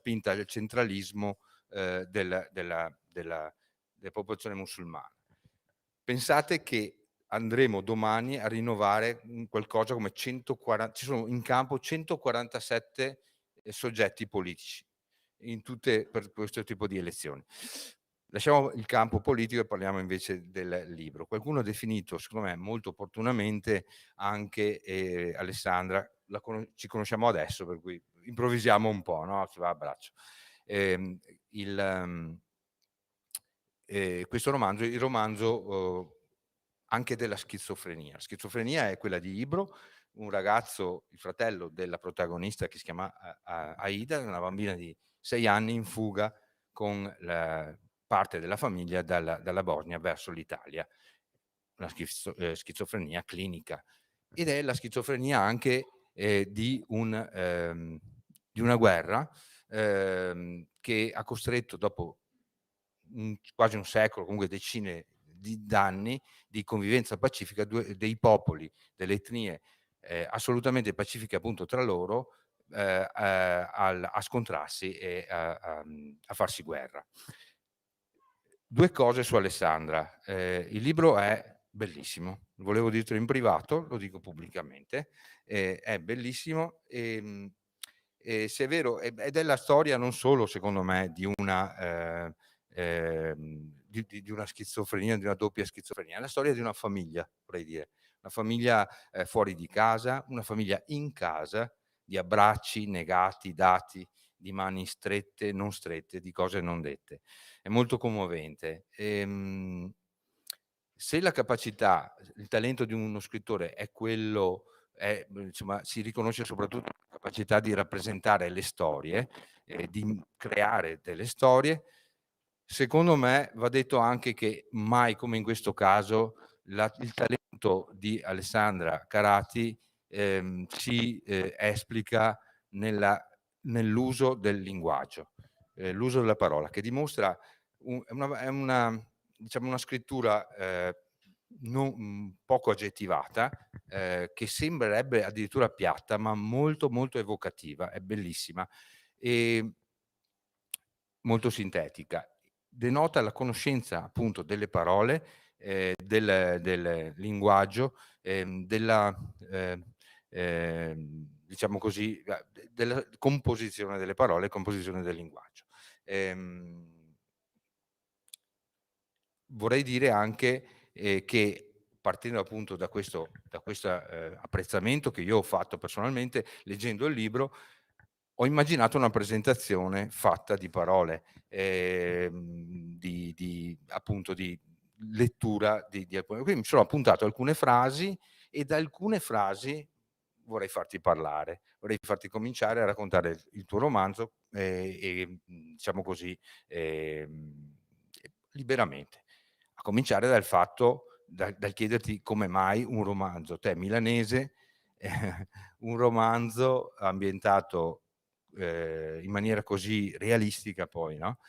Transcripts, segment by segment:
spinta al centralismo della popolazione musulmana. Pensate che andremo domani a rinnovare qualcosa come 140, ci sono in campo 147 soggetti politici per questo tipo di elezioni. Lasciamo il campo politico e parliamo invece del libro. Qualcuno ha definito, secondo me molto opportunamente, anche Alessandra, ci conosciamo adesso, per cui improvvisiamo un po', no? Si va a braccio. Il, questo romanzo, il romanzo anche della schizofrenia. La schizofrenia è quella di Ibro, un ragazzo, il fratello della protagonista, che si chiama Aida, una bambina di 6 anni in fuga con parte della famiglia dalla Bosnia verso l'Italia. Una schizofrenia clinica. Ed è la schizofrenia anche di una guerra che ha costretto, dopo quasi un secolo, comunque decine d'anni di convivenza pacifica, dei popoli, delle etnie assolutamente pacifiche appunto tra loro, a scontrarsi e a farsi guerra. 2 cose su Alessandra. Il libro è bellissimo, volevo dirtelo in privato, lo dico pubblicamente, è bellissimo, se è vero, ed è la storia non solo, secondo me, di una schizofrenia, di una doppia schizofrenia, è la storia di una famiglia, vorrei dire, una famiglia fuori di casa, una famiglia in casa, di abbracci negati, dati, di mani strette, non strette, di cose non dette. È molto commovente. Se la capacità, il talento di uno scrittore è quello, insomma, si riconosce soprattutto la capacità di rappresentare le storie, di creare delle storie, secondo me va detto anche che mai come in questo caso il talento di Alessandra Carati si esplica nell'uso del linguaggio, l'uso della parola, che dimostra diciamo una scrittura poco aggettivata, che sembrerebbe addirittura piatta, ma molto, molto evocativa, è bellissima e molto sintetica. Denota la conoscenza appunto delle parole, del linguaggio, diciamo così, della composizione delle parole, composizione del linguaggio. Vorrei dire anche che, partendo appunto da questo apprezzamento che io ho fatto personalmente leggendo il libro, ho immaginato una presentazione fatta di parole, appunto di lettura di alcune, quindi mi sono appuntato alcune frasi e da alcune frasi vorrei farti parlare, vorrei farti cominciare a raccontare il tuo romanzo diciamo così, liberamente. A cominciare dal fatto, dal chiederti come mai un romanzo, te milanese, un romanzo ambientato in maniera così realistica poi, no?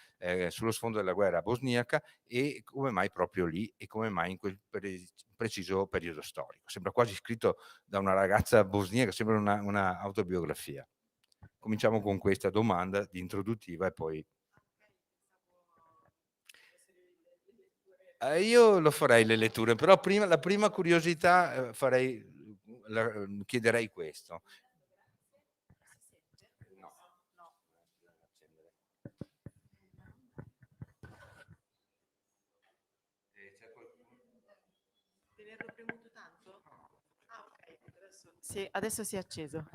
Sullo sfondo della guerra bosniaca, e come mai proprio lì e come mai in quel preciso periodo storico. Sembra quasi scritto da una ragazza bosniaca, sembra una autobiografia. Cominciamo con questa domanda di introduttiva e poi io lo farei le letture, però prima la prima curiosità, chiederei questo. No. C'è qualcuno? Tenerlo premuto tanto? Ah, ok, sì, adesso si è acceso.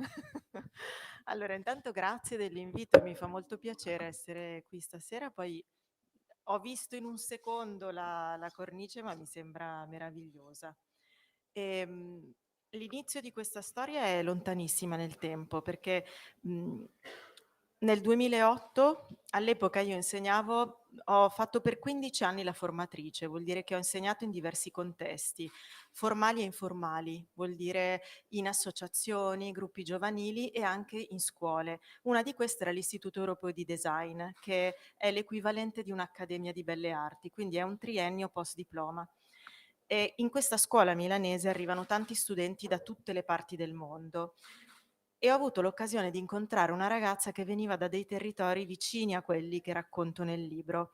Allora, intanto grazie dell'invito, mi fa molto piacere essere qui stasera. Poi ho visto in un secondo la cornice, ma mi sembra meravigliosa. L'inizio di questa storia è lontanissima nel tempo, perché mh, nel 2008, all'epoca io insegnavo, ho fatto per 15 anni la formatrice, vuol dire che ho insegnato in diversi contesti, formali e informali, vuol dire in associazioni, gruppi giovanili e anche in scuole. Una di queste era l'Istituto Europeo di Design, che è l'equivalente di un'Accademia di Belle Arti, quindi è un triennio post diploma. E in questa scuola milanese arrivano tanti studenti da tutte le parti del mondo. e ho avuto l'occasione di incontrare una ragazza che veniva da dei territori vicini a quelli che racconto nel libro.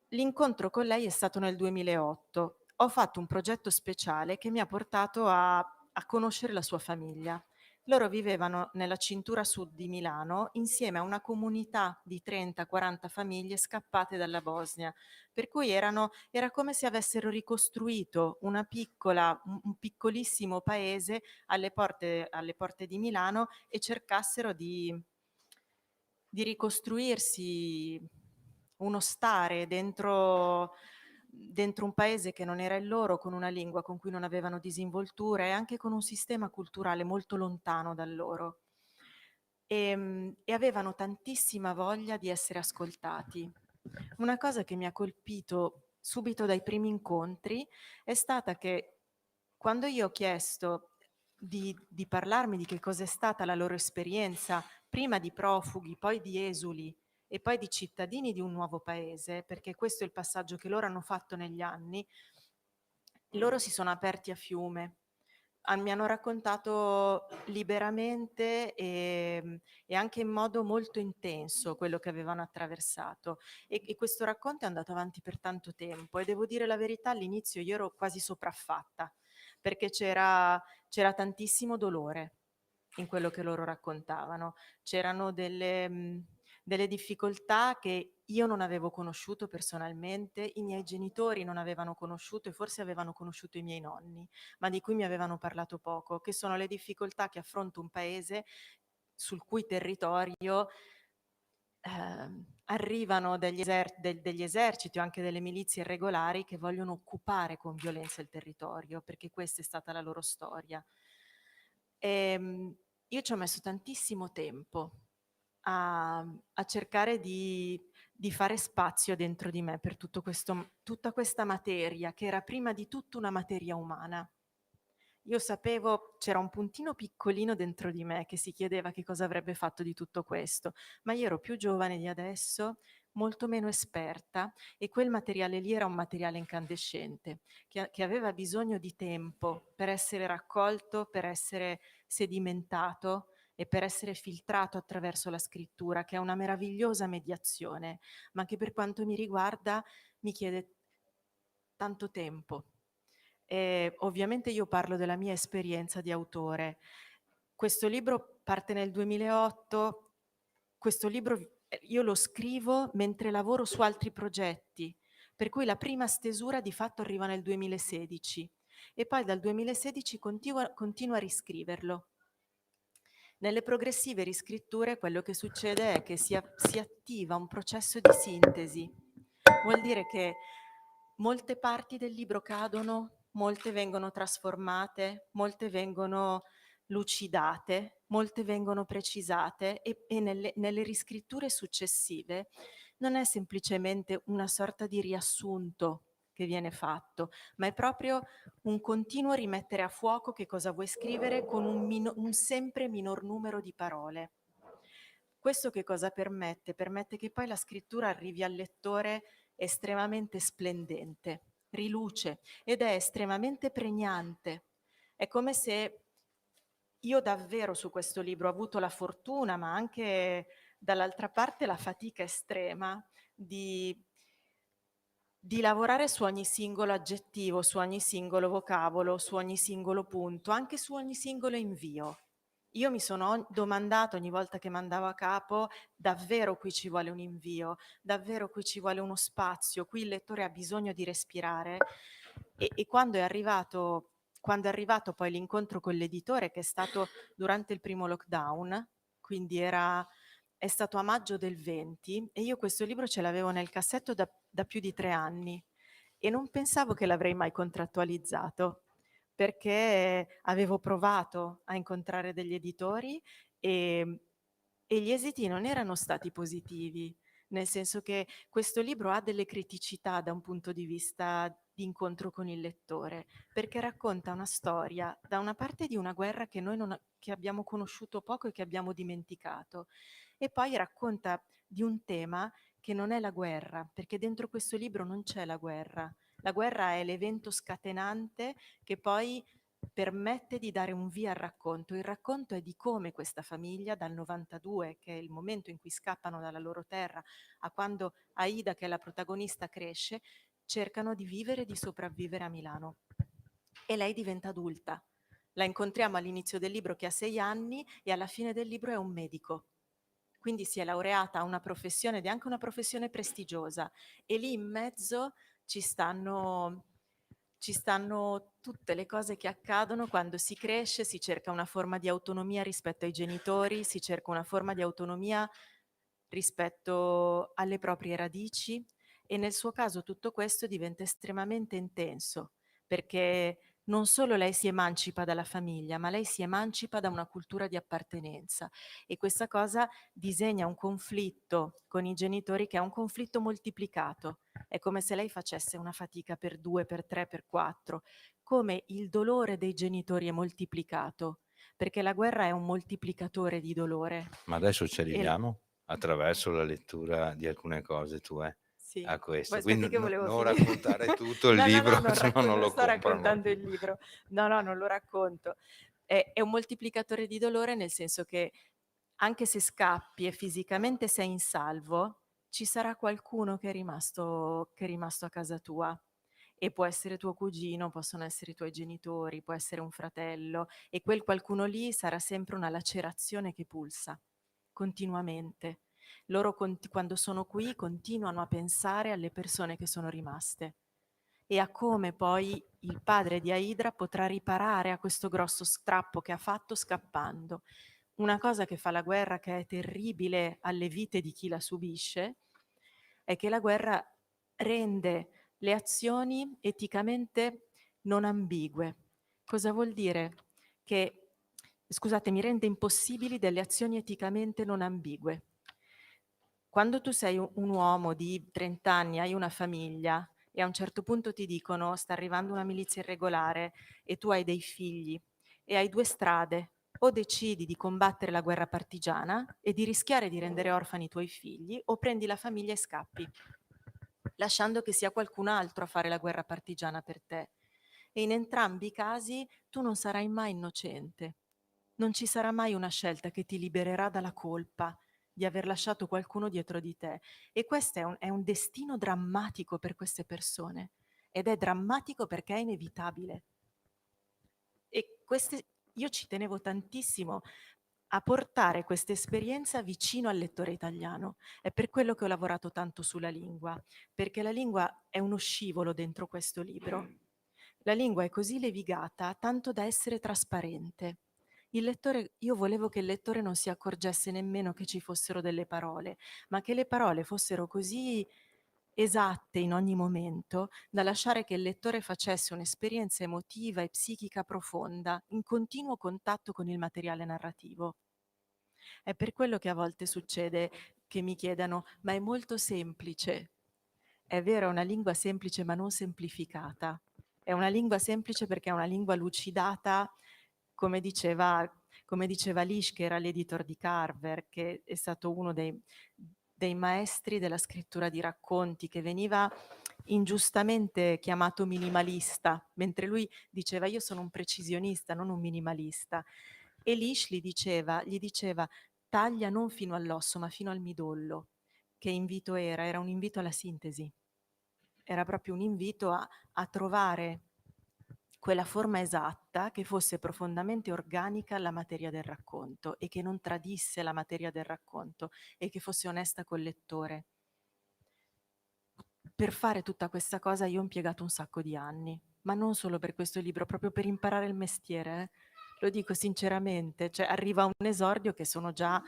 L'incontro con lei è stato nel 2008. Ho fatto un progetto speciale che mi ha portato a conoscere la sua famiglia. Loro vivevano nella cintura sud di Milano insieme a una comunità di 30-40 famiglie scappate dalla Bosnia, per cui era come se avessero ricostruito un piccolissimo paese alle porte di Milano e cercassero di ricostruirsi uno stare dentro un paese che non era il loro, con una lingua con cui non avevano disinvoltura e anche con un sistema culturale molto lontano dal loro. E avevano tantissima voglia di essere ascoltati. Una cosa che mi ha colpito subito dai primi incontri è stata che quando io ho chiesto di parlarmi di che cos'è stata la loro esperienza, prima di profughi, poi di esuli e poi di cittadini di un nuovo paese, perché questo è il passaggio che loro hanno fatto negli anni, loro si sono aperti a fiume. Mi hanno raccontato liberamente e anche in modo molto intenso quello che avevano attraversato e questo racconto è andato avanti per tanto tempo e devo dire la verità, all'inizio io ero quasi sopraffatta perché c'era tantissimo dolore in quello che loro raccontavano. C'erano delle difficoltà che io non avevo conosciuto personalmente, i miei genitori non avevano conosciuto e forse avevano conosciuto i miei nonni, ma di cui mi avevano parlato poco, che sono le difficoltà che affronta un paese sul cui territorio arrivano degli eserciti o anche delle milizie irregolari che vogliono occupare con violenza il territorio, perché questa è stata la loro storia. Io ci ho messo tantissimo tempo a cercare di fare spazio dentro di me per tutta questa materia, che era prima di tutto una materia umana. Io sapevo, c'era un puntino piccolino dentro di me che si chiedeva che cosa avrebbe fatto di tutto questo, ma io ero più giovane di adesso, molto meno esperta e quel materiale lì era un materiale incandescente, che aveva bisogno di tempo per essere raccolto, per essere sedimentato e per essere filtrato attraverso la scrittura, che è una meravigliosa mediazione, ma che per quanto mi riguarda mi chiede tanto tempo. Ovviamente io parlo della mia esperienza di autore. Questo libro parte nel 2008, questo libro io lo scrivo mentre lavoro su altri progetti, per cui la prima stesura di fatto arriva nel 2016 e poi dal 2016 continuo a riscriverlo. Nelle progressive riscritture quello che succede è che si attiva un processo di sintesi. Vuol dire che molte parti del libro cadono, molte vengono trasformate, molte vengono lucidate, molte vengono precisate e nelle riscritture successive non è semplicemente una sorta di riassunto che viene fatto, ma è proprio un continuo rimettere a fuoco che cosa vuoi scrivere con un sempre minor numero di parole. Questo che cosa permette? Permette che poi la scrittura arrivi al lettore estremamente splendente, riluce ed è estremamente pregnante. È come se io davvero su questo libro ho avuto la fortuna, ma anche dall'altra parte la fatica estrema di lavorare su ogni singolo aggettivo, su ogni singolo vocabolo, su ogni singolo punto, anche su ogni singolo invio. Io mi sono domandata ogni volta che mandavo a capo, davvero qui ci vuole un invio, davvero qui ci vuole uno spazio, qui il lettore ha bisogno di respirare. E quando è arrivato poi l'incontro con l'editore, che è stato durante il primo lockdown, quindi è stato a maggio del 20 e io questo libro ce l'avevo nel cassetto da più di 3 anni e non pensavo che l'avrei mai contrattualizzato, perché avevo provato a incontrare degli editori e e gli esiti non erano stati positivi, nel senso che questo libro ha delle criticità da un punto di vista di incontro con il lettore, perché racconta una storia, da una parte di una guerra che noi non a che abbiamo conosciuto poco e che abbiamo dimenticato, e poi racconta di un tema che non è la guerra, perché dentro questo libro non c'è la guerra. La guerra è l'evento scatenante che poi permette di dare un via al racconto. Il racconto è di come questa famiglia dal 92, che è il momento in cui scappano dalla loro terra, a quando Aida, che è la protagonista, cresce, cercano di vivere e di sopravvivere a Milano. E lei diventa adulta. La incontriamo all'inizio del libro che ha 6 anni e alla fine del libro è un medico. Quindi si è laureata, ha una professione ed è anche una professione prestigiosa. E lì in mezzo ci stanno tutte le cose che accadono quando si cresce, si cerca una forma di autonomia rispetto ai genitori, si cerca una forma di autonomia rispetto alle proprie radici e nel suo caso tutto questo diventa estremamente intenso perché non solo lei si emancipa dalla famiglia, ma lei si emancipa da una cultura di appartenenza e questa cosa disegna un conflitto con i genitori che è un conflitto moltiplicato. È come se lei facesse una fatica per 2, per 3, per 4, come il dolore dei genitori è moltiplicato, perché la guerra è un moltiplicatore di dolore. Ma adesso ci E arriviamo attraverso la lettura di alcune cose tue sì, a poi questo. aspetti Quindi che volevo non finire. raccontare tutto il No, no, libro, no, se no non non lo sto comprano raccontando più. il libro. No, no, non lo racconto. È un moltiplicatore di dolore nel senso che anche se scappi e fisicamente sei in salvo, ci sarà qualcuno che è rimasto a casa tua. E può essere tuo cugino, possono essere i tuoi genitori, può essere un fratello, e quel qualcuno lì sarà sempre una lacerazione che pulsa continuamente. Loro quando sono qui continuano a pensare alle persone che sono rimaste e a come poi il padre di Aidra potrà riparare a questo grosso strappo che ha fatto scappando. Una cosa che fa la guerra che è terribile alle vite di chi la subisce è che la guerra rende le azioni eticamente non ambigue. Cosa vuol dire? Che, scusate, mi rende impossibili delle azioni eticamente non ambigue. Quando tu sei un uomo di 30 anni, hai una famiglia e a un certo punto ti dicono sta arrivando una milizia irregolare e tu hai dei figli e hai due strade, o decidi di combattere la guerra partigiana e di rischiare di rendere orfani i tuoi figli, o prendi la famiglia e scappi, lasciando che sia qualcun altro a fare la guerra partigiana per te. E in entrambi i casi tu non sarai mai innocente. Non ci sarà mai una scelta che ti libererà dalla colpa di aver lasciato qualcuno dietro di te. E questo è un destino drammatico per queste persone. Ed è drammatico perché è inevitabile. E io ci tenevo tantissimo a portare questa esperienza vicino al lettore italiano. È per quello che ho lavorato tanto sulla lingua, perché la lingua è uno scivolo dentro questo libro. La lingua è così levigata tanto da essere trasparente. Io volevo che il lettore non si accorgesse nemmeno che ci fossero delle parole, ma che le parole fossero così esatte in ogni momento da lasciare che il lettore facesse un'esperienza emotiva e psichica profonda, in continuo contatto con il materiale narrativo. È per quello che a volte succede che mi chiedano, ma è molto semplice. È vero, è una lingua semplice ma non semplificata. È una lingua semplice perché è una lingua lucidata, come diceva Lish, che era l'editor di Carver, che è stato uno dei maestri della scrittura di racconti, che veniva ingiustamente chiamato minimalista, mentre lui diceva io sono un precisionista, non un minimalista. E Lish gli diceva taglia non fino all'osso, ma fino al midollo. Che invito era? Era un invito alla sintesi. Era proprio un invito a trovare quella forma esatta che fosse profondamente organica alla materia del racconto e che non tradisse la materia del racconto e che fosse onesta col lettore. Per fare tutta questa cosa io ho impiegato un sacco di anni, ma non solo per questo libro, proprio per imparare il mestiere. Lo dico sinceramente, cioè arriva un esordio che sono già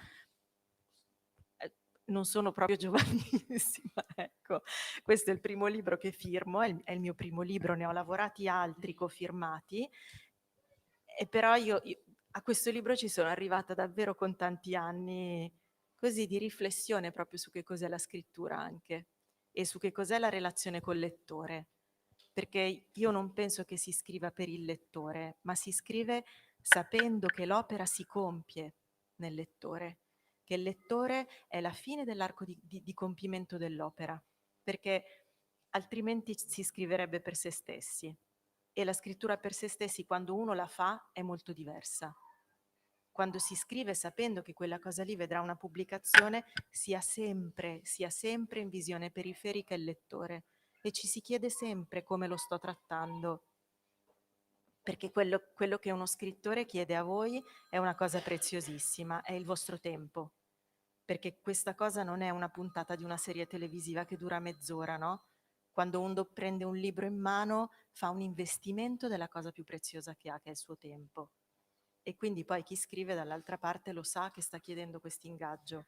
non sono proprio giovanissima, ecco. Questo è il primo libro che firmo, è il mio primo libro, ne ho lavorati altri cofirmati, e però io a questo libro ci sono arrivata davvero con tanti anni così di riflessione proprio su che cos'è la scrittura anche e su che cos'è la relazione col lettore. Perché io non penso che si scriva per il lettore, ma si scrive sapendo che l'opera si compie nel lettore, che il lettore è la fine dell'arco di compimento dell'opera, perché altrimenti si scriverebbe per se stessi. e la scrittura per se stessi, quando uno la fa, è molto diversa. Quando si scrive sapendo che quella cosa lì vedrà una pubblicazione, sia sempre in visione periferica il lettore e ci si chiede sempre come lo sto trattando, perché quello che uno scrittore chiede a voi è una cosa preziosissima, è il vostro tempo, perché questa cosa non è una puntata di una serie televisiva che dura mezz'ora, no? Quando uno prende un libro in mano fa un investimento della cosa più preziosa che ha, che è il suo tempo. E quindi poi chi scrive dall'altra parte lo sa che sta chiedendo questo ingaggio.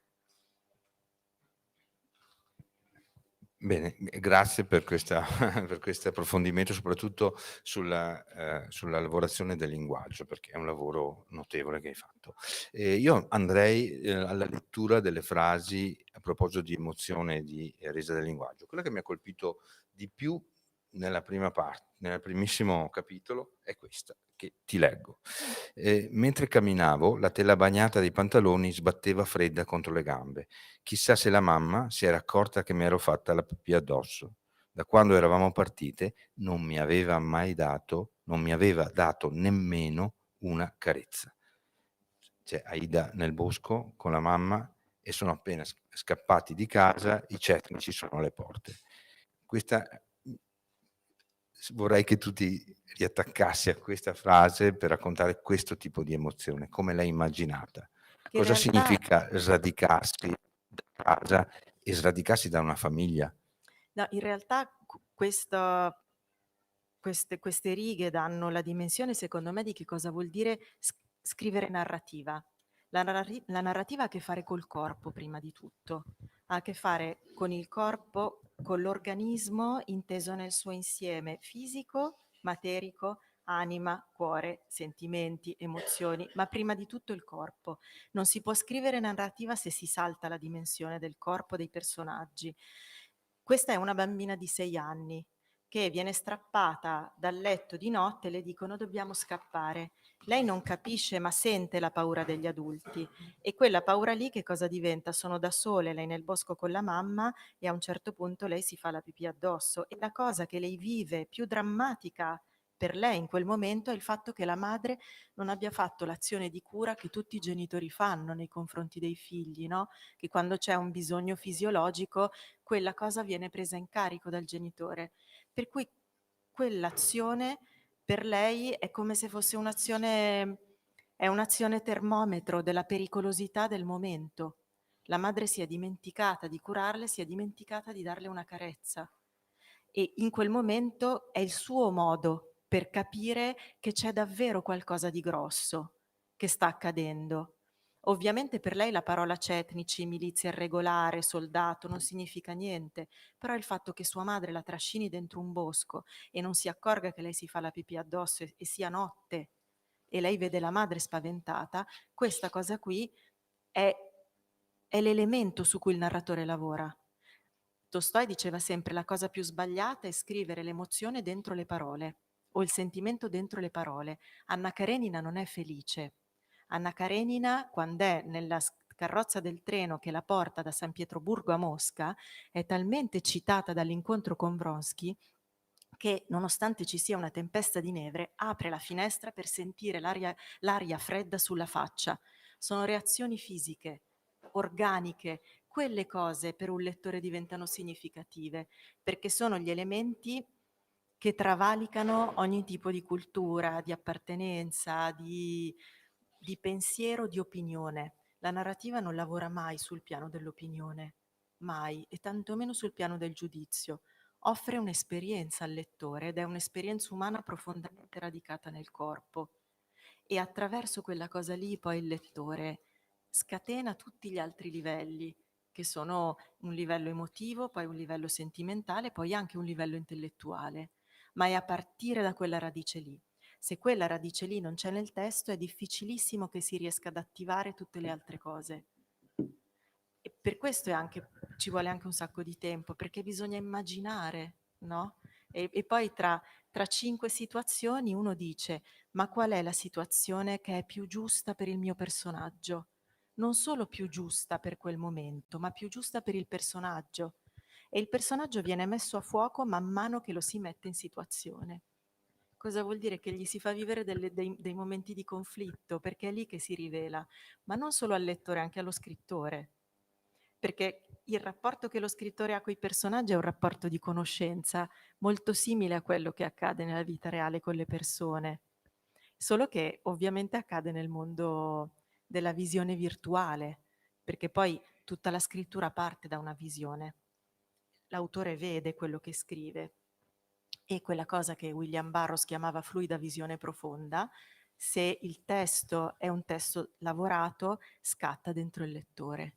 Bene, grazie per questa per questo approfondimento, soprattutto sulla lavorazione del linguaggio, perché è un lavoro notevole che hai fatto. Io andrei, alla lettura delle frasi a proposito di emozione e di resa del linguaggio. Quella che mi ha colpito di più nel primissimo capitolo è questa, che ti leggo. Mentre camminavo, la tela bagnata dei pantaloni sbatteva fredda contro le gambe. Chissà se la mamma si era accorta che mi ero fatta la pipì addosso. Da quando eravamo partite non mi aveva dato nemmeno una carezza. C'è Aida nel bosco con la mamma e sono appena scappati di casa, i tecnici sono alle porte. Questa Vorrei che tu ti riattaccassi a questa frase per raccontare questo tipo di emozione, come l'hai immaginata. Che in Cosa realtà, significa sradicarsi da casa e sradicarsi da una famiglia? no, in realtà queste righe danno la dimensione, secondo me, di che cosa vuol dire scrivere narrativa. La narrativa ha a che fare col corpo, prima di tutto, ha a che fare con il corpo, con l'organismo inteso nel suo insieme fisico, materico, anima, cuore, sentimenti, emozioni, ma prima di tutto il corpo. Non si può scrivere narrativa se si salta la dimensione del corpo dei personaggi. Questa è una bambina di 6 anni che viene strappata dal letto di notte e le dicono dobbiamo scappare. Lei non capisce ma sente la paura degli adulti e quella paura lì che cosa diventa? Sono da sole, lei nel bosco con la mamma e a un certo punto lei si fa la pipì addosso e la cosa che lei vive più drammatica per lei in quel momento è il fatto che la madre non abbia fatto l'azione di cura che tutti i genitori fanno nei confronti dei figli, no? Che quando c'è un bisogno fisiologico quella cosa viene presa in carico dal genitore. Per cui quell'azione per lei è come se fosse è un'azione termometro della pericolosità del momento. La madre si è dimenticata di curarle, si è dimenticata di darle una carezza e in quel momento è il suo modo per capire che c'è davvero qualcosa di grosso che sta accadendo. Ovviamente per lei la parola cetnici, milizia irregolare, soldato non significa niente, però il fatto che sua madre la trascini dentro un bosco e non si accorga che lei si fa la pipì addosso e sia notte e lei vede la madre spaventata, questa cosa qui è, è l'elemento su cui il narratore lavora. Tolstoi diceva sempre la cosa più sbagliata è scrivere l'emozione dentro le parole o il sentimento dentro le parole. Anna Karenina non è felice. Anna Karenina, quando è nella carrozza del treno che la porta da San Pietroburgo a Mosca, è talmente eccitata dall'incontro con Vronsky che, nonostante ci sia una tempesta di neve, apre la finestra per sentire l'aria fredda sulla faccia. Sono reazioni fisiche, organiche. Quelle cose per un lettore diventano significative, perché sono gli elementi che travalicano ogni tipo di cultura, di appartenenza, di pensiero, di opinione. La narrativa non lavora mai sul piano dell'opinione, mai, e tantomeno sul piano del giudizio. Offre un'esperienza al lettore ed è un'esperienza umana profondamente radicata nel corpo. E attraverso quella cosa lì poi il lettore scatena tutti gli altri livelli, che sono un livello emotivo, poi un livello sentimentale, poi anche un livello intellettuale. Ma è a partire da quella radice lì. Se quella radice lì non c'è nel testo, è difficilissimo che si riesca ad attivare tutte le altre cose. E per questo ci vuole anche un sacco di tempo, perché bisogna immaginare, no? E poi tra 5 situazioni uno dice, ma qual è la situazione che è più giusta per il mio personaggio? Non solo più giusta per quel momento, ma più giusta per il personaggio. E il personaggio viene messo a fuoco man mano che lo si mette in situazione. Cosa vuol dire? Che gli si fa vivere dei momenti di conflitto, perché è lì che si rivela, ma non solo al lettore, anche allo scrittore. Perché il rapporto che lo scrittore ha coi personaggi è un rapporto di conoscenza molto simile a quello che accade nella vita reale con le persone, solo che ovviamente accade nel mondo della visione virtuale, perché poi tutta la scrittura parte da una visione. L'autore vede quello che scrive e quella cosa che William Burroughs chiamava fluida visione profonda, se il testo è un testo lavorato, scatta dentro il lettore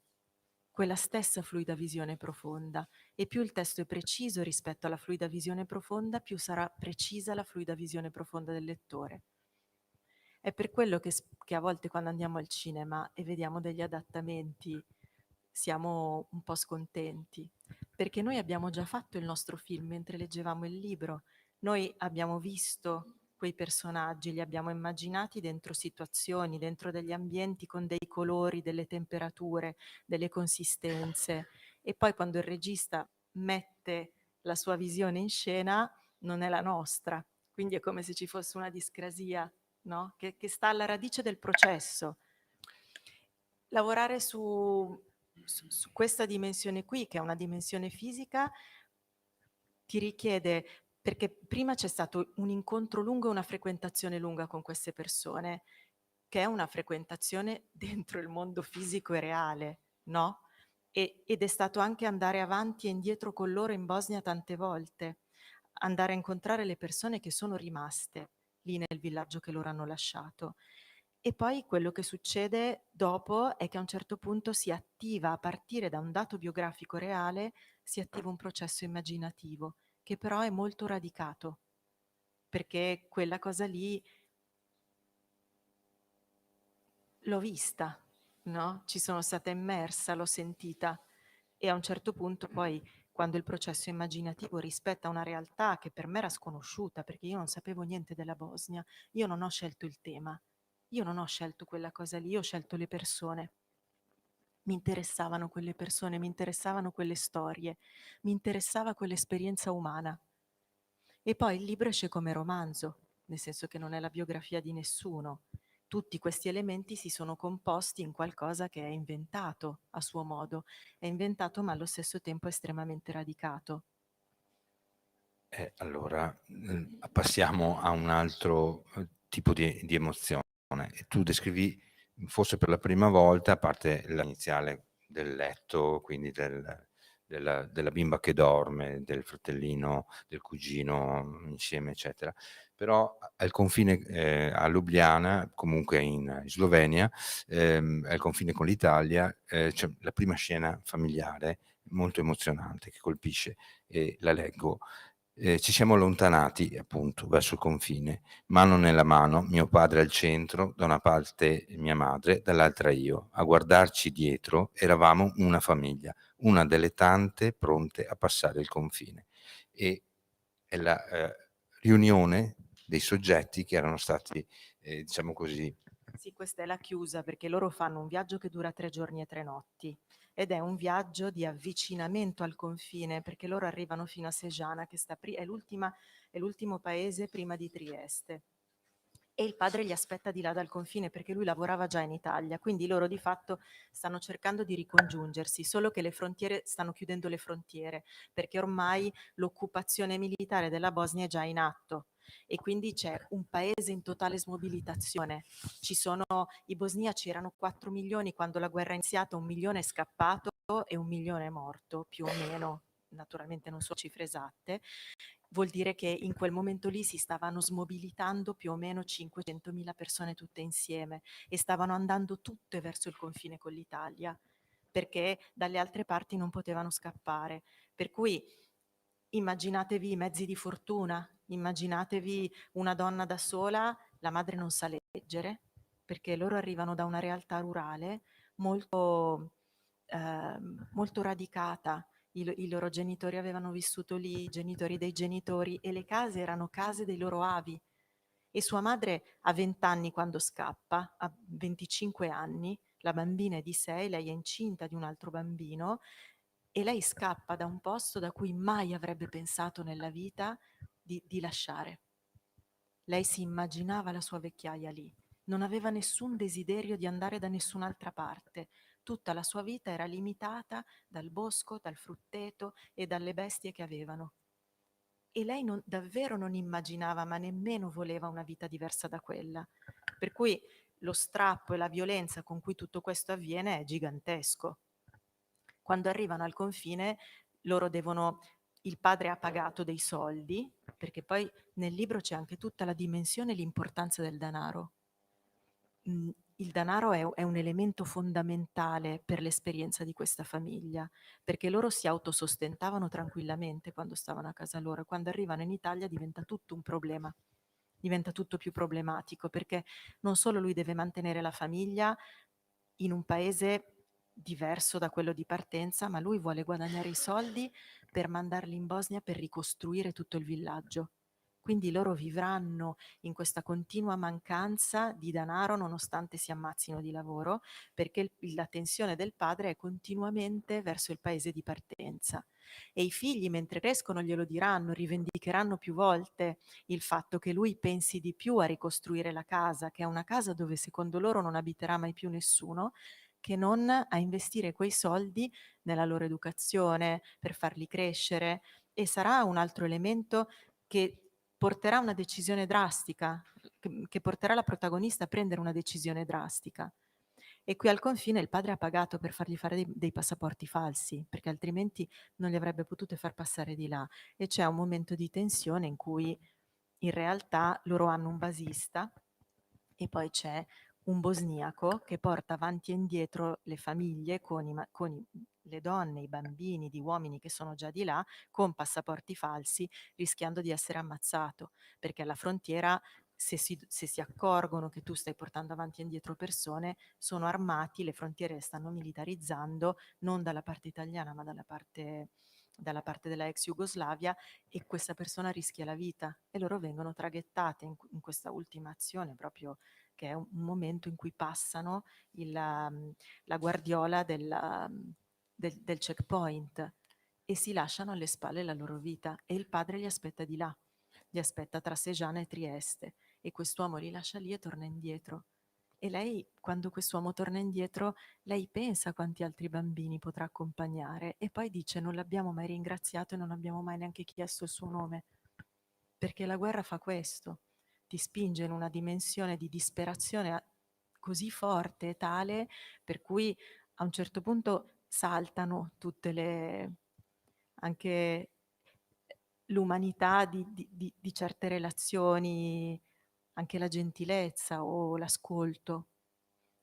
quella stessa fluida visione profonda, e più il testo è preciso rispetto alla fluida visione profonda, più sarà precisa la fluida visione profonda del lettore. È per quello che a volte quando andiamo al cinema e vediamo degli adattamenti siamo un po' scontenti, perché noi abbiamo già fatto il nostro film mentre leggevamo il libro, noi abbiamo visto quei personaggi, li abbiamo immaginati dentro situazioni, dentro degli ambienti con dei colori, delle temperature, delle consistenze, e poi quando il regista mette la sua visione in scena non è la nostra, quindi è come se ci fosse una discrasia, no? Che sta alla radice del processo. Lavorare su questa dimensione qui, che è una dimensione fisica, ti richiede, perché prima c'è stato un incontro lungo e una frequentazione lunga con queste persone, che è una frequentazione dentro il mondo fisico e reale, no? Ed è stato anche andare avanti e indietro con loro in Bosnia tante volte, andare a incontrare le persone che sono rimaste lì nel villaggio che loro hanno lasciato. E poi quello che succede dopo è che a un certo punto si attiva, a partire da un dato biografico reale, si attiva un processo immaginativo, che però è molto radicato, perché quella cosa lì l'ho vista, no? Ci sono stata immersa, l'ho sentita e a un certo punto poi quando il processo immaginativo rispetta una realtà che per me era sconosciuta, perché io non sapevo niente della Bosnia, io non ho scelto il tema, io non ho scelto quella cosa lì, io ho scelto le persone. Mi interessavano quelle persone, mi interessavano quelle storie, mi interessava quell'esperienza umana. E poi il libro esce come romanzo, nel senso che non è la biografia di nessuno. Tutti questi elementi si sono composti in qualcosa che è inventato a suo modo. È inventato ma allo stesso tempo estremamente radicato. Allora, passiamo a un altro tipo di emozione. E tu descrivi, forse per la prima volta, a parte l'iniziale del letto, quindi della bimba che dorme, del fratellino, del cugino insieme, eccetera, però al confine a Lubiana, comunque in Slovenia, al confine con l'Italia, c'è la prima scena familiare molto emozionante che colpisce, e la leggo. Ci siamo allontanati appunto verso il confine, mano nella mano, mio padre al centro, da una parte mia madre, dall'altra io. A guardarci dietro eravamo una famiglia, una delle tante pronte a passare il confine. E è la riunione dei soggetti che erano stati, diciamo così. Sì, questa è la chiusa perché loro fanno un viaggio che dura 3 giorni e 3 notti ed è un viaggio di avvicinamento al confine perché loro arrivano fino a Sejana che è l'ultimo paese prima di Trieste. E il padre li aspetta di là dal confine perché lui lavorava già in Italia, quindi loro di fatto stanno cercando di ricongiungersi, solo che le frontiere stanno chiudendo le frontiere, perché ormai l'occupazione militare della Bosnia è già in atto e quindi c'è un paese in totale smobilitazione. I bosniaci erano 4 milioni quando la guerra è iniziata, 1 milione è scappato e 1 milione è morto, più o meno, naturalmente non so cifre esatte, vuol dire che in quel momento lì si stavano smobilitando più o meno 500.000 persone tutte insieme e stavano andando tutte verso il confine con l'Italia, perché dalle altre parti non potevano scappare. Per cui immaginatevi i mezzi di fortuna, immaginatevi una donna da sola, la madre non sa leggere, perché loro arrivano da una realtà rurale molto, molto radicata, i loro genitori avevano vissuto lì, i genitori dei genitori, e le case erano case dei loro avi. E sua madre ha 20 anni quando scappa, ha 25 anni, la bambina è di 6, lei è incinta di un altro bambino e lei scappa da un posto da cui mai avrebbe pensato nella vita di lasciare. Lei si immaginava la sua vecchiaia lì, non aveva nessun desiderio di andare da nessun'altra parte. Tutta la sua vita era limitata dal bosco, dal frutteto e dalle bestie che avevano. E lei davvero non immaginava, ma nemmeno voleva una vita diversa da quella. Per cui lo strappo e la violenza con cui tutto questo avviene è gigantesco. Quando arrivano al confine, loro devono, il padre ha pagato dei soldi, perché poi nel libro c'è anche tutta la dimensione e l'importanza del denaro. Il denaro è un elemento fondamentale per l'esperienza di questa famiglia, perché loro si autosostentavano tranquillamente quando stavano a casa loro, e quando arrivano in Italia diventa tutto un problema, diventa tutto più problematico, perché non solo lui deve mantenere la famiglia in un paese diverso da quello di partenza, ma lui vuole guadagnare i soldi per mandarli in Bosnia per ricostruire tutto il villaggio. Quindi loro vivranno in questa continua mancanza di denaro nonostante si ammazzino di lavoro, perché la tensione del padre è continuamente verso il paese di partenza. E i figli, mentre crescono, glielo diranno, rivendicheranno più volte il fatto che lui pensi di più a ricostruire la casa, che è una casa dove secondo loro non abiterà mai più nessuno, che non a investire quei soldi nella loro educazione, per farli crescere. E sarà un altro elemento che porterà a una decisione drastica, che porterà la protagonista a prendere una decisione drastica. E qui al confine il padre ha pagato per fargli fare dei passaporti falsi, perché altrimenti non li avrebbe potute far passare di là. E c'è un momento di tensione in cui in realtà loro hanno un basista e poi c'è un bosniaco che porta avanti e indietro le famiglie con le donne, i bambini di uomini che sono già di là, con passaporti falsi, rischiando di essere ammazzato, perché alla frontiera se si accorgono che tu stai portando avanti e indietro persone, sono armati, le frontiere stanno militarizzando, non dalla parte italiana ma dalla parte della ex Jugoslavia, e questa persona rischia la vita e loro vengono traghettate in questa ultima azione, proprio che è un momento in cui passano la guardiola del checkpoint e si lasciano alle spalle la loro vita, e il padre li aspetta di là, li aspetta tra Segiana e Trieste, e quest'uomo li lascia lì e torna indietro. E lei, quando quest'uomo torna indietro, lei pensa a quanti altri bambini potrà accompagnare e poi dice: non l'abbiamo mai ringraziato e non abbiamo mai neanche chiesto il suo nome, perché la guerra fa questo, ti spinge in una dimensione di disperazione così forte e tale per cui a un certo punto saltano tutte le, anche l'umanità di certe relazioni, anche la gentilezza o l'ascolto.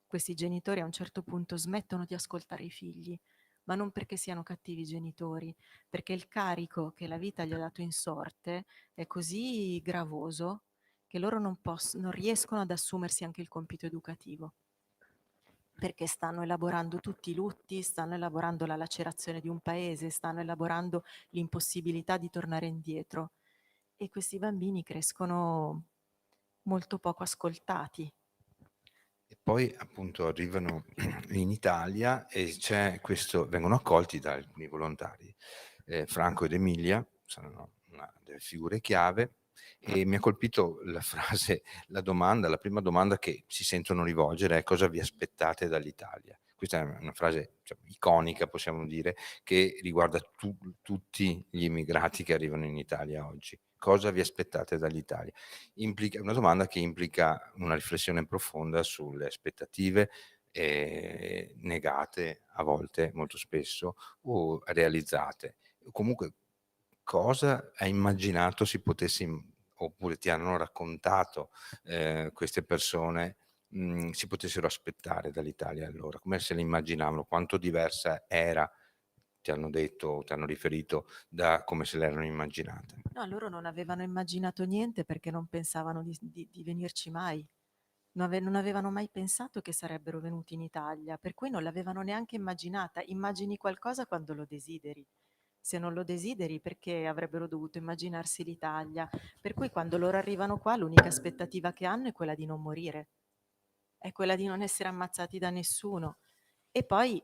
Questi genitori a un certo punto smettono di ascoltare i figli, ma non perché siano cattivi genitori, perché il carico che la vita gli ha dato in sorte è così gravoso che loro non riescono ad assumersi anche il compito educativo, perché stanno elaborando tutti i lutti, stanno elaborando la lacerazione di un paese, stanno elaborando l'impossibilità di tornare indietro, e questi bambini crescono molto poco ascoltati. E poi appunto arrivano in Italia e c'è questo, vengono accolti da alcuni volontari. Franco ed Emilia saranno una delle figure chiave e mi ha colpito la frase, la prima domanda che si sentono rivolgere è: "Cosa vi aspettate dall'Italia?" Questa è una frase, diciamo, iconica, possiamo dire, che riguarda tutti gli immigrati che arrivano in Italia oggi. Cosa vi aspettate dall'Italia? È una domanda che implica una riflessione profonda sulle aspettative, negate a volte, molto spesso, o realizzate. Comunque, cosa hai immaginato si potesse oppure ti hanno raccontato, queste persone, si potessero aspettare dall'Italia allora? Come se la immaginavano? Quanto diversa era, ti hanno detto, ti hanno riferito, da come se l'erano immaginata? No, loro non avevano immaginato niente perché non pensavano di venirci mai. Non avevano mai pensato che sarebbero venuti in Italia, per cui non l'avevano neanche immaginata. Immagini qualcosa quando lo desideri. Se non lo desideri, perché avrebbero dovuto immaginarsi l'Italia? Per cui quando loro arrivano qua, l'unica aspettativa che hanno è quella di non morire, è quella di non essere ammazzati da nessuno. E poi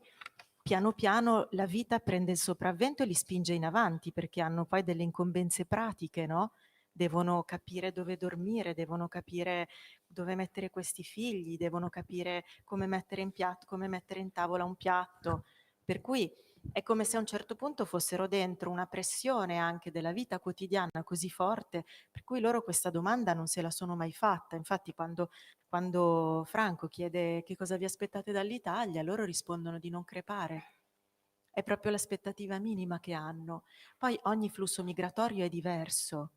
piano piano la vita prende il sopravvento e li spinge in avanti, perché hanno poi delle incombenze pratiche, no? devono capire dove dormire, devono capire dove mettere questi figli, devono capire come mettere in piatto, come mettere in tavola un piatto. Per cui è come se a un certo punto fossero dentro una pressione anche della vita quotidiana così forte, per cui loro questa domanda non se la sono mai fatta. Infatti quando Franco chiede che cosa vi aspettate dall'Italia, loro rispondono di non crepare. È proprio l'aspettativa minima che hanno. Poi ogni flusso migratorio è diverso.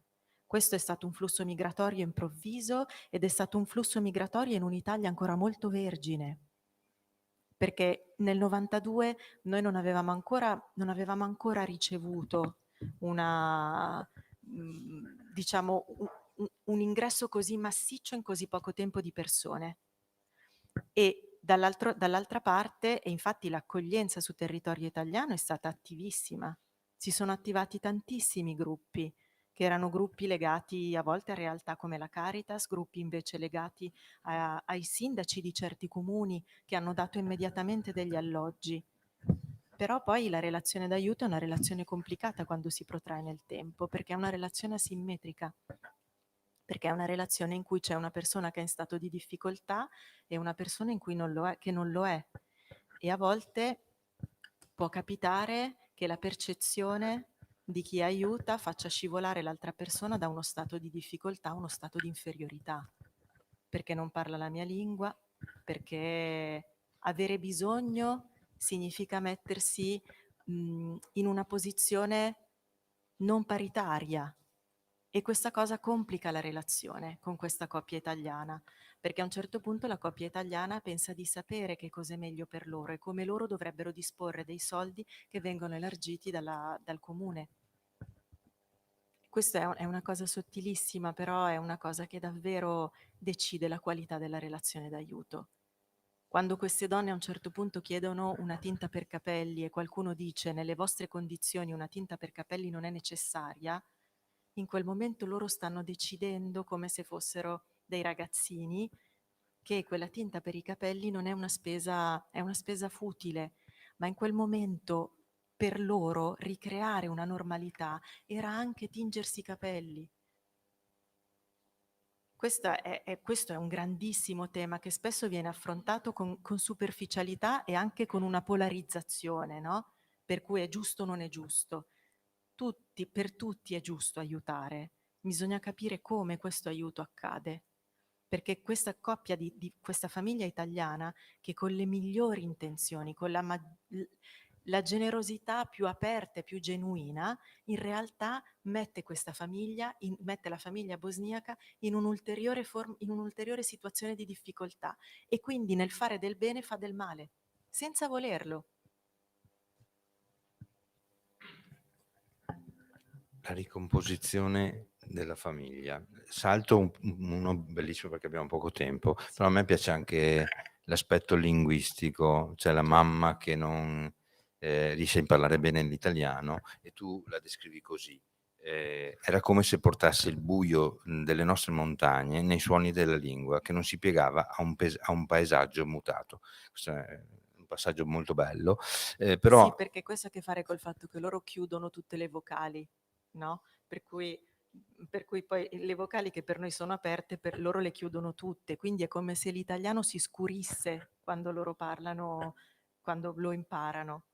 Questo è stato un flusso migratorio improvviso ed è stato un flusso migratorio in un'Italia ancora molto vergine, perché nel 92 noi non avevamo ancora ricevuto una, diciamo, un ingresso così massiccio in così poco tempo di persone. E dall'altra parte, e infatti l'accoglienza su territorio italiano è stata attivissima. Si sono attivati tantissimi gruppi, che erano gruppi legati a volte a realtà come la Caritas, gruppi invece legati ai sindaci di certi comuni che hanno dato immediatamente degli alloggi. Però poi la relazione d'aiuto è una relazione complicata quando si protrae nel tempo, perché è una relazione asimmetrica, perché è una relazione in cui c'è una persona che è in stato di difficoltà e una persona in cui non lo è, che non lo è. E a volte può capitare che la percezione di chi aiuta faccia scivolare l'altra persona da uno stato di difficoltà a uno stato di inferiorità, perché non parla la mia lingua, perché avere bisogno significa mettersi in una posizione non paritaria, e questa cosa complica la relazione con questa coppia italiana, perché a un certo punto la coppia italiana pensa di sapere che cosa è meglio per loro e come loro dovrebbero disporre dei soldi che vengono elargiti dal comune. Questa è una cosa sottilissima, però è una cosa che davvero decide la qualità della relazione d'aiuto. Quando queste donne a un certo punto chiedono una tinta per capelli e qualcuno dice nelle vostre condizioni una tinta per capelli non è necessaria, in quel momento loro stanno decidendo, come se fossero dei ragazzini, che quella tinta per i capelli non è è una spesa futile, ma in quel momento per loro ricreare una normalità era anche tingersi i capelli. Questo è un grandissimo tema che spesso viene affrontato con superficialità e anche con una polarizzazione, no? Per cui è giusto o non è giusto. Per tutti è giusto aiutare, bisogna capire come questo aiuto accade, perché questa coppia di questa famiglia italiana che con le migliori intenzioni, con la generosità più aperta e più genuina, in realtà mette questa famiglia, mette la famiglia bosniaca in un'ulteriore situazione di difficoltà e quindi nel fare del bene fa del male, senza volerlo. La ricomposizione della famiglia. Salto uno bellissimo perché abbiamo poco tempo, però a me piace anche l'aspetto linguistico, cioè la mamma che non riesce a parlare bene l'italiano e tu la descrivi così. Era come se portassi il buio delle nostre montagne nei suoni della lingua che non si piegava a un paesaggio mutato. Questo è un passaggio molto bello, Sì, però perché questo ha a che fare col fatto che loro chiudono tutte le vocali, no? Per cui poi le vocali che per noi sono aperte, per loro le chiudono tutte, quindi è come se l'italiano si scurisse quando loro parlano, quando lo imparano.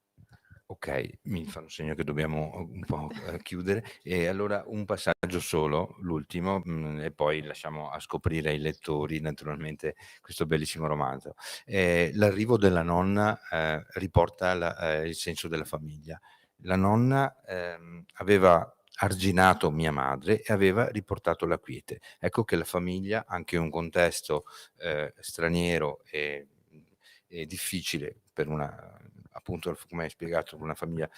ok, mi fanno segno che dobbiamo un po' chiudere e allora un passaggio solo, l'ultimo, e poi lasciamo a scoprire ai lettori naturalmente questo bellissimo romanzo. L'arrivo della nonna riporta il senso della famiglia. La nonna aveva arginato mia madre e aveva riportato la quiete. Ecco che la famiglia, anche in un contesto straniero e difficile per una, appunto, come hai spiegato, una famiglia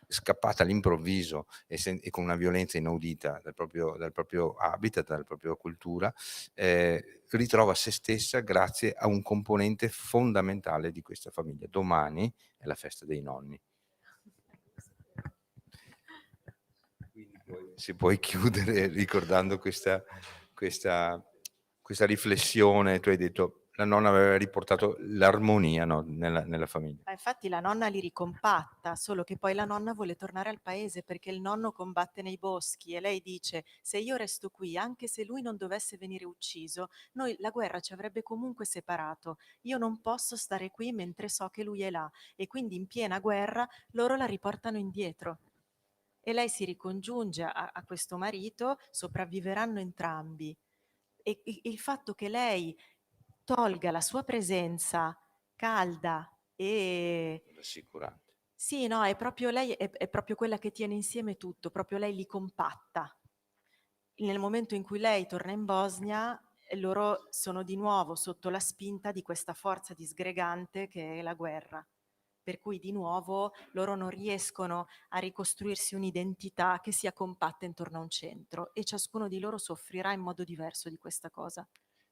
scappata all'improvviso e con una violenza inaudita dal proprio habitat, dalla propria cultura, ritrova se stessa grazie a un componente fondamentale di questa famiglia. Domani è la festa dei nonni. Quindi se puoi chiudere ricordando questa riflessione, tu hai detto la nonna aveva riportato l'armonia, no, nella famiglia. Ma infatti la nonna li ricompatta, solo che poi la nonna vuole tornare al paese perché il nonno combatte nei boschi e lei dice: se io resto qui, anche se lui non dovesse venire ucciso, la guerra ci avrebbe comunque separato. Io non posso stare qui mentre so che lui è là. E quindi in piena guerra loro la riportano indietro. E lei si ricongiunge a questo marito, sopravviveranno entrambi. E il fatto che lei tolga la sua presenza calda e Rassicurante. sì, no, è proprio lei, è proprio quella che tiene insieme tutto, proprio lei li compatta. Nel momento in cui lei torna in Bosnia, loro sono di nuovo sotto la spinta di questa forza disgregante che è la guerra. Per cui di nuovo loro non riescono a ricostruirsi un'identità che sia compatta intorno a un centro e ciascuno di loro soffrirà in modo diverso di questa cosa.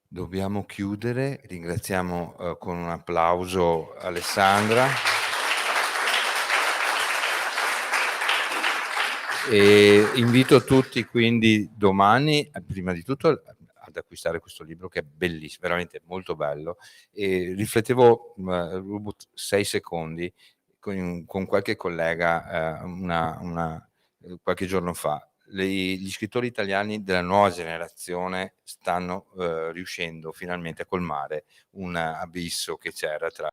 Dobbiamo chiudere, ringraziamo con un applauso Alessandra. E invito tutti quindi domani, prima di tutto, ad acquistare questo libro che è bellissimo, veramente molto bello. E riflettevo, rubo 6 secondi, con qualche collega qualche giorno fa. Gli scrittori italiani della nuova generazione stanno riuscendo finalmente a colmare un abisso che c'era tra